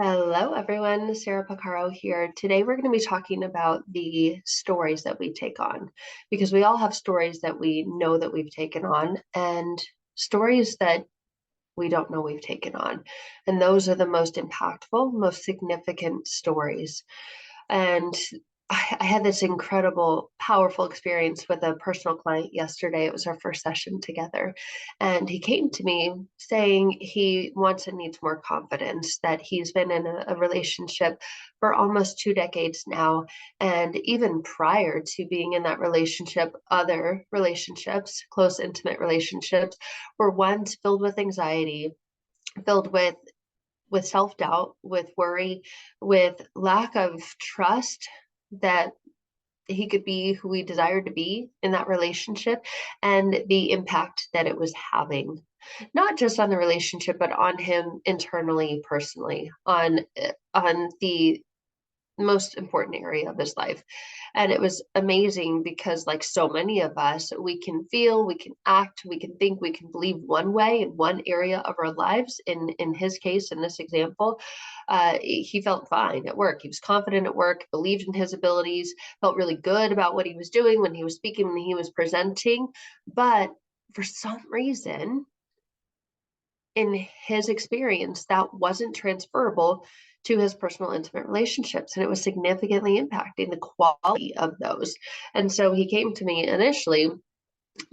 Hello, everyone. Sarah Pacaro here. Today, we're going to be talking about the stories that we take on because we all have stories that we know that we've taken on and stories that we don't know we've taken on. And those are the most impactful, most significant stories. And I had this incredible, powerful experience with a personal client yesterday. It was our first session together. And he came to me saying he wants and needs more confidence, that he's been in a relationship for almost 2 decades now. And even prior to being in that relationship, other relationships, close, intimate relationships, were ones filled with anxiety, filled with self-doubt, with worry, with lack of trust that he could be who he desired to be in that relationship, and the impact that it was having, not just on the relationship, but on him internally, personally, on the most important area of his life. And it was amazing because, like so many of us, we can feel, we can act, we can think, we can believe one way in one area of our lives. In his case, in this example, he felt fine at work. He was confident at work, believed in his abilities, felt really good about what he was doing when he was speaking, when he was presenting. But for some reason, in his experience, that wasn't transferable to his personal intimate relationships, and it was significantly impacting the quality of those. And so he came to me initially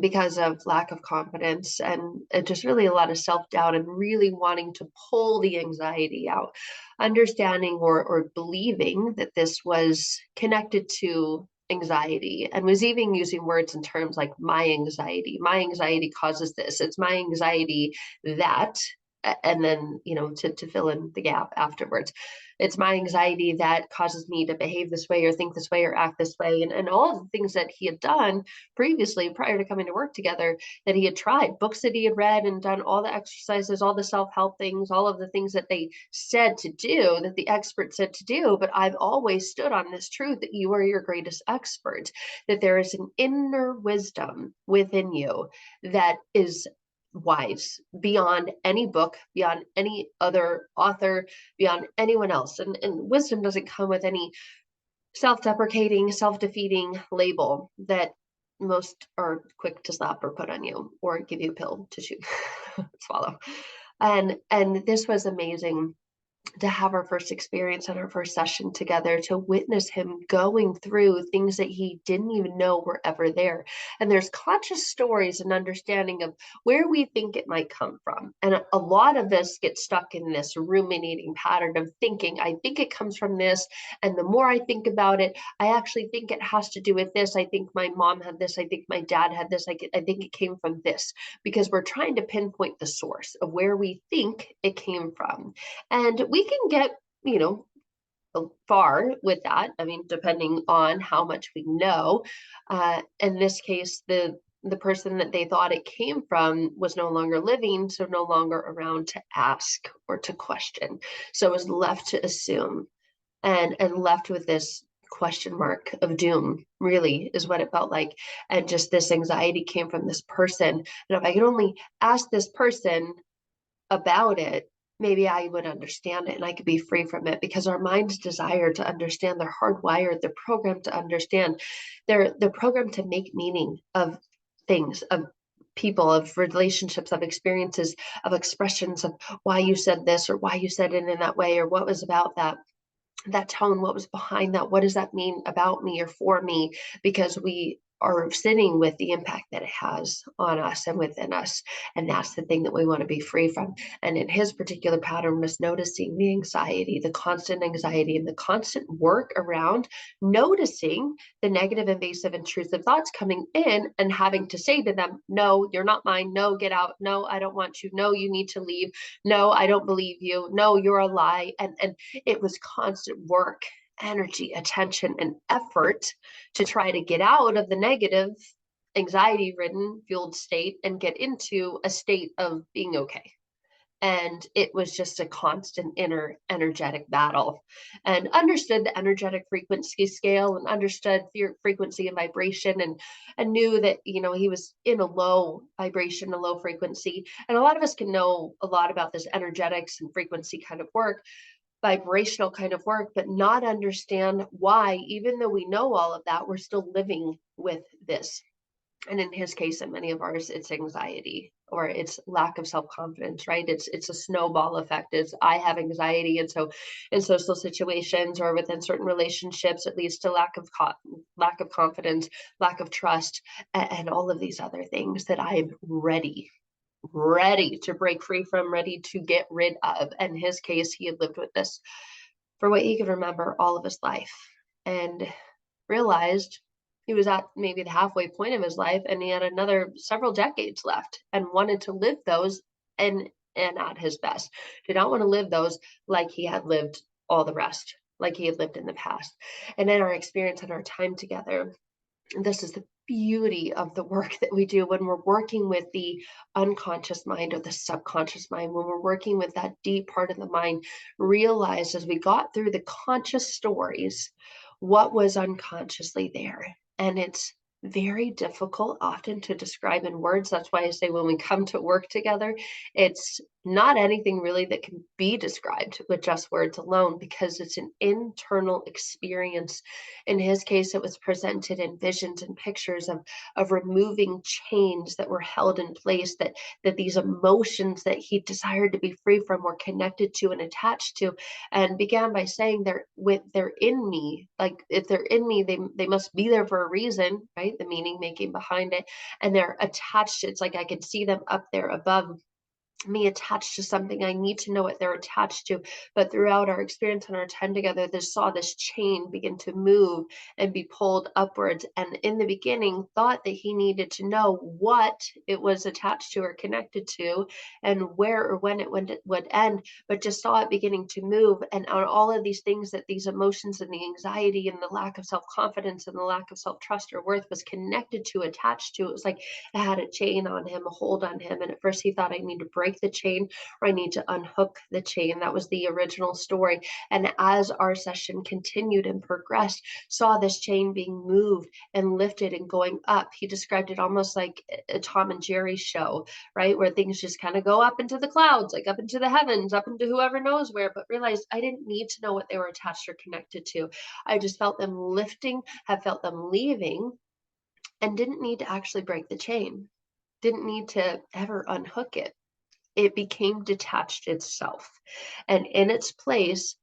because of lack of confidence and just really a lot of self-doubt, and really wanting to pull the anxiety out, understanding or believing that this was connected to anxiety, and was even using words and terms like my anxiety causes this, it's my anxiety that, and then to fill in the gap afterwards, it's my anxiety that causes me to behave this way or think this way or act this way, and all of the things that he had done previously, prior to coming to work together, that he had tried, books that he had read and done all the exercises, all the self-help things, all of the things that they said to do, that the experts said to do. But I've always stood on this truth that you are your greatest expert, that there is an inner wisdom within you that is wise beyond any book, beyond any other author, beyond anyone else. And wisdom doesn't come with any self-deprecating, self-defeating label that most are quick to slap or put on you or give you a pill to chew, swallow. And this was amazing to have our first experience and our first session together, to witness him going through things that he didn't even know were ever there. And there's conscious stories and understanding of where we think it might come from. And a lot of us get stuck in this ruminating pattern of thinking, I think it comes from this. And the more I think about it, I actually think it has to do with this. I think my mom had this. I think my dad had this. I think it came from this, because we're trying to pinpoint the source of where we think it came from. And we can get, you know, far with that. I mean, depending on how much we know. In this case, the person that they thought it came from was no longer living, so no longer around to ask or to question. So it was left to assume, and left with this question mark of doom, really, is what it felt like. And just this anxiety came from this person. And if I could only ask this person about it, maybe I would understand it and I could be free from it, because our minds desire to understand. They're hardwired, they're programmed to understand. They're programmed to make meaning of things, of people, of relationships, of experiences, of expressions, of why you said this or why you said it in that way, or what was about that tone, what was behind that, what does that mean about me or for me, because we are sitting with the impact that it has on us and within us. And that's the thing that we want to be free from. And in his particular pattern was noticing the anxiety, the constant anxiety, and the constant work around noticing the negative, invasive, intrusive thoughts coming in, and having to say to them, no, you're not mine. No, get out. No, I don't want you. No, you need to leave. No, I don't believe you. No, you're a lie. And it was constant work, energy, attention, and effort to try to get out of the negative, anxiety ridden, fueled state and get into a state of being okay. And it was just a constant inner energetic battle, and understood the energetic frequency scale, and understood frequency and vibration, and knew that he was in a low vibration, a low frequency. And a lot of us can know a lot about this energetics and frequency kind of work, vibrational kind of work, but not understand why, even though we know all of that, we're still living with this. And in his case, and many of ours, it's anxiety or it's lack of self-confidence, right? It's a snowball effect. It's I have anxiety, and so in social situations or within certain relationships, it leads to lack of confidence, lack of trust, and all of these other things that I'm ready to break free from, ready to get rid of. In his case, he had lived with this for what he could remember all of his life, and realized he was at maybe the halfway point of his life and he had another several decades left and wanted to live those and at his best. Did not want to live those like he had lived all the rest, like he had lived in the past. And in our experience and our time together, this is the beauty of the work that we do when we're working with the unconscious mind or the subconscious mind, when we're working with that deep part of the mind, realize as we got through the conscious stories what was unconsciously there. And it's very difficult often to describe in words. That's why I say when we come to work together, it's not anything really that can be described with just words alone, because it's an internal experience. In his case, it was presented in visions and pictures of removing chains that were held in place, that these emotions that he desired to be free from were connected to and attached to, and began by saying they're in me. Like if they're in me, they must be there for a reason, right? The meaning making behind it. And they're attached. It's like I can see them up there above me, attached to something. I need to know what they're attached to. But throughout our experience and our time together, saw this chain begin to move and be pulled upwards. And in the beginning, thought that he needed to know what it was attached to or connected to, and where or when it would end, but just saw it beginning to move. And on all of these things, that these emotions and the anxiety and the lack of self-confidence and the lack of self-trust or worth was connected to, attached to. It was like it had a chain on him, a hold on him. And at first he thought, I need to break the chain or I need to unhook the chain. That was the original story. And as our session continued and progressed, saw this chain being moved and lifted and going up. He described it almost like a Tom and Jerry show, right? Where things just kind of go up into the clouds, like up into the heavens, up into whoever knows where, but realized I didn't need to know what they were attached or connected to. I just felt them lifting, have felt them leaving, and didn't need to actually break the chain, didn't need to ever unhook it. It became detached itself. And in its place,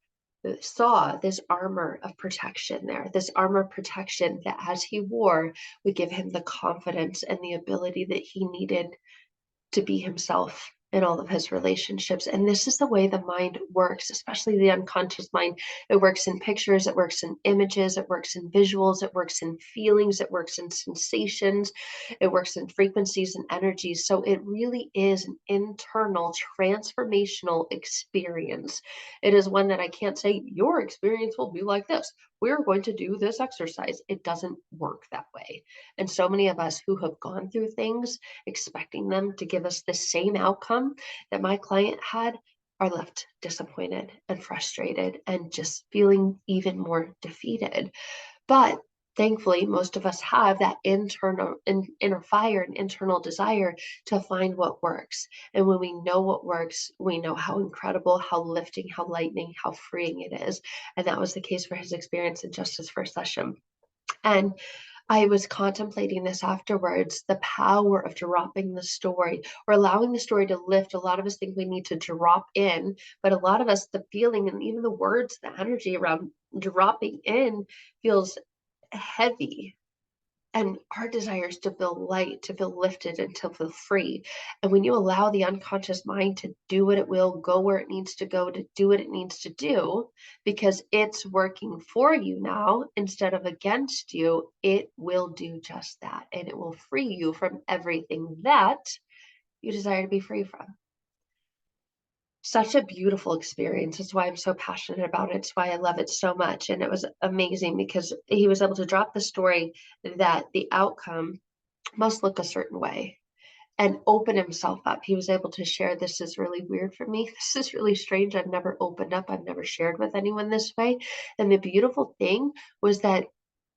saw this armor of protection there, this armor of protection that as he wore would give him the confidence and the ability that he needed to be himself in all of his relationships. And this is the way the mind works, especially the unconscious mind. It works in pictures, it works in images, it works in visuals, it works in feelings, it works in sensations, it works in frequencies and energies. So it really is an internal transformational experience. It is one that I can't say your experience will be like this. We're going to do this exercise. It doesn't work that way. And so many of us who have gone through things expecting them to give us the same outcome that my client had are left disappointed and frustrated and just feeling even more defeated. But thankfully, most of us have that inner fire and internal desire to find what works. And when we know what works, we know how incredible, how lifting, how lightening, how freeing it is. And that was the case for his experience in just his first session. And I was contemplating this afterwards, the power of dropping the story or allowing the story to lift. A lot of us think we need to drop in, but a lot of us, the feeling and even the words, the energy around dropping in feels heavy. And our desire is to feel light, to feel lifted, and to feel free. And when you allow the unconscious mind to do what it will, go where it needs to go, to do what it needs to do, because it's working for you now instead of against you, it will do just that. And it will free you from everything that you desire to be free from. Such a beautiful experience. That's why I'm so passionate about it. It's why I love it so much. And it was amazing because he was able to drop the story that the outcome must look a certain way and open himself up. He was able to share, this is really weird for me. This is really strange. I've never opened up. I've never shared with anyone this way. And the beautiful thing was that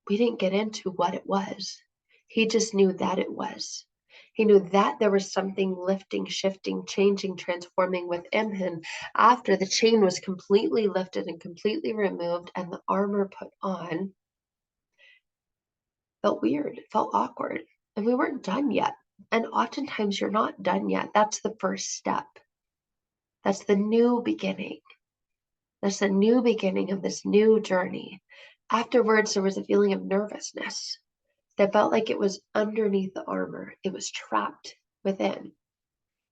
we didn't get into what it was. He just knew that it was. He knew that there was something lifting, shifting, changing, transforming within him after the chain was completely lifted and completely removed and the armor put on. Felt weird, it felt awkward, and we weren't done yet. And oftentimes you're not done yet. That's the first step. That's the new beginning. That's the new beginning of this new journey. Afterwards, there was a feeling of nervousness that felt like it was underneath the armor. It was trapped within.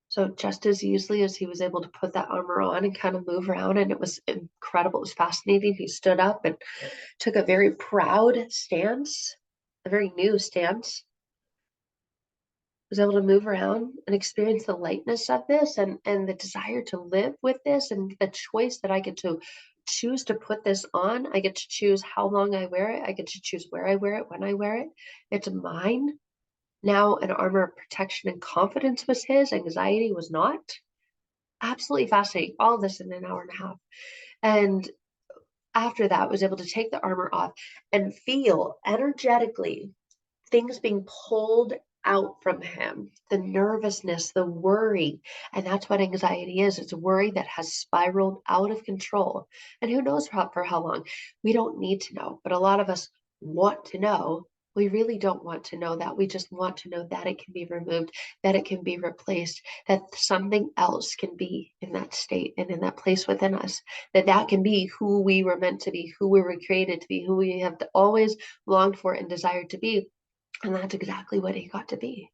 So just as easily as he was able to put that armor on and kind of move around, and it was incredible, it was fascinating. He stood up and took a very proud stance, a very new stance, was able to move around and experience the lightness of this and the desire to live with this and the choice that I get to choose to put this on. I get to choose how long I wear it. I get to choose where I wear it, when I wear it. It's mine. Now an armor of protection and confidence was his. Anxiety was not. Absolutely fascinating. All of this in an hour and a half. And after that, was able to take the armor off and feel energetically things being pulled out from him, the nervousness, the worry. And that's what anxiety is. It's a worry that has spiraled out of control. And who knows for how long? We don't need to know. But a lot of us want to know. We really don't want to know that. We just want to know that it can be removed, that it can be replaced, that something else can be in that state and in that place within us, that that can be who we were meant to be, who we were created to be, who we have always longed for and desired to be. And that's exactly what he got to be,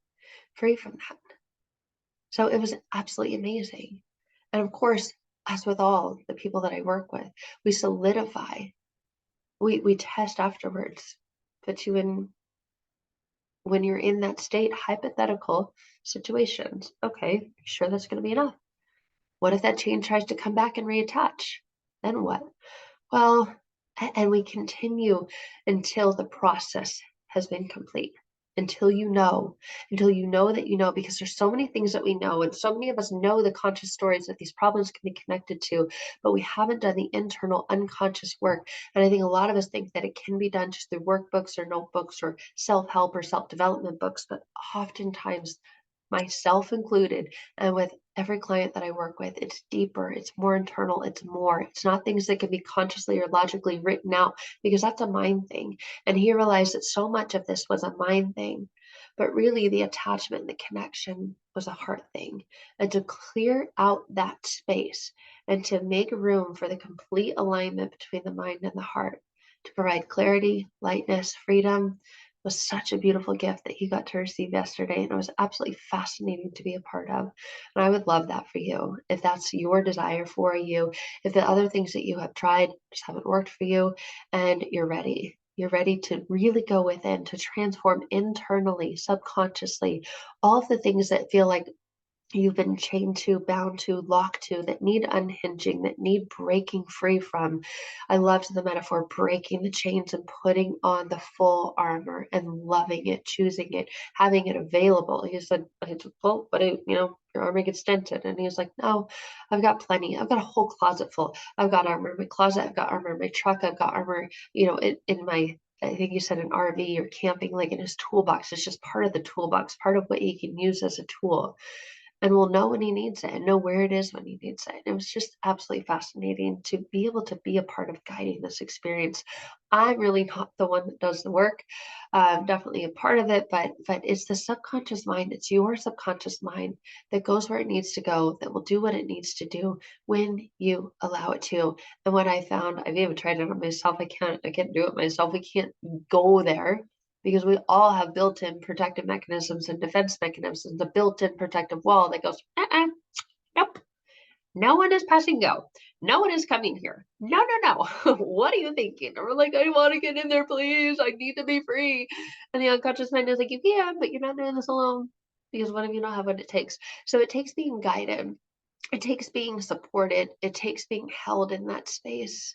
free from that. So it was absolutely amazing. And of course, as with all the people that I work with, we solidify, we test afterwards, put you in, when you're in that state, hypothetical situations. Okay, sure that's going to be enough. What if that chain tries to come back and reattach? Then what? Well, and we continue until the process has been complete, until you know, that you know, because there's so many things that we know, and so many of us know the conscious stories that these problems can be connected to, but we haven't done the internal unconscious work. And I think a lot of us think that it can be done just through workbooks or notebooks or self-help or self-development books, but oftentimes, myself included, and with every client that I work with, it's deeper, it's more internal, it's more. It's not things that can be consciously or logically written out because that's a mind thing. And he realized that so much of this was a mind thing, but really the attachment and the connection was a heart thing. And to clear out that space and to make room for the complete alignment between the mind and the heart to provide clarity, lightness, freedom, was such a beautiful gift that he got to receive yesterday, and it was absolutely fascinating to be a part of. And I would love that for you. If that's your desire for you, if the other things that you have tried just haven't worked for you, and you're ready to really go within, to transform internally, subconsciously, all of the things that feel like you've been chained to, bound to, locked to, that need unhinging, that need breaking free from. I loved the metaphor, breaking the chains and putting on the full armor and loving it, choosing it, having it available. He said, well, but your armor gets dented. And he was like, no, I've got plenty. I've got a whole closet full. I've got armor in my closet. I've got armor in my truck. I've got armor, in my, I think you said an RV or camping, like in his toolbox. It's just part of the toolbox, part of what he can use as a tool, and will know when he needs it and know where it is when he needs it. It was just absolutely fascinating to be able to be a part of guiding this experience. I'm really not the one that does the work. I'm definitely a part of it, but it's the subconscious mind. It's your subconscious mind that goes where it needs to go, that will do what it needs to do when you allow it to. And what I found, I've even tried it on myself. I can't do it myself. We can't go there because we all have built-in protective mechanisms and defense mechanisms, a built-in protective wall that goes, nope, no one is passing go. No one is coming here. No, no, no. What are you thinking? And we're like, I want to get in there, please. I need to be free. And the unconscious mind is like, you can, but you're not doing this alone. Because one of you don't have what it takes. So it takes being guided. It takes being supported. It takes being held in that space.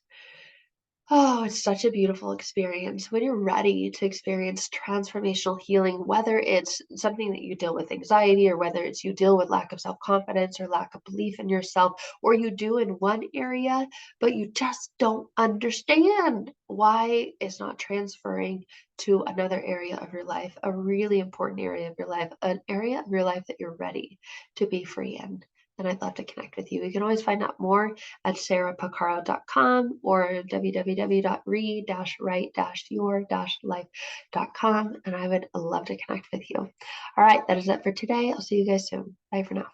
Oh, it's such a beautiful experience when you're ready to experience transformational healing, whether it's something that you deal with anxiety, or whether it's you deal with lack of self-confidence or lack of belief in yourself, or you do in one area, but you just don't understand why it's not transferring to another area of your life, a really important area of your life, an area of your life that you're ready to be free in. And I'd love to connect with you. You can always find out more at sarahpacaro.com or www.re-write-your-life.com. And I would love to connect with you. All right, that is it for today. I'll see you guys soon. Bye for now.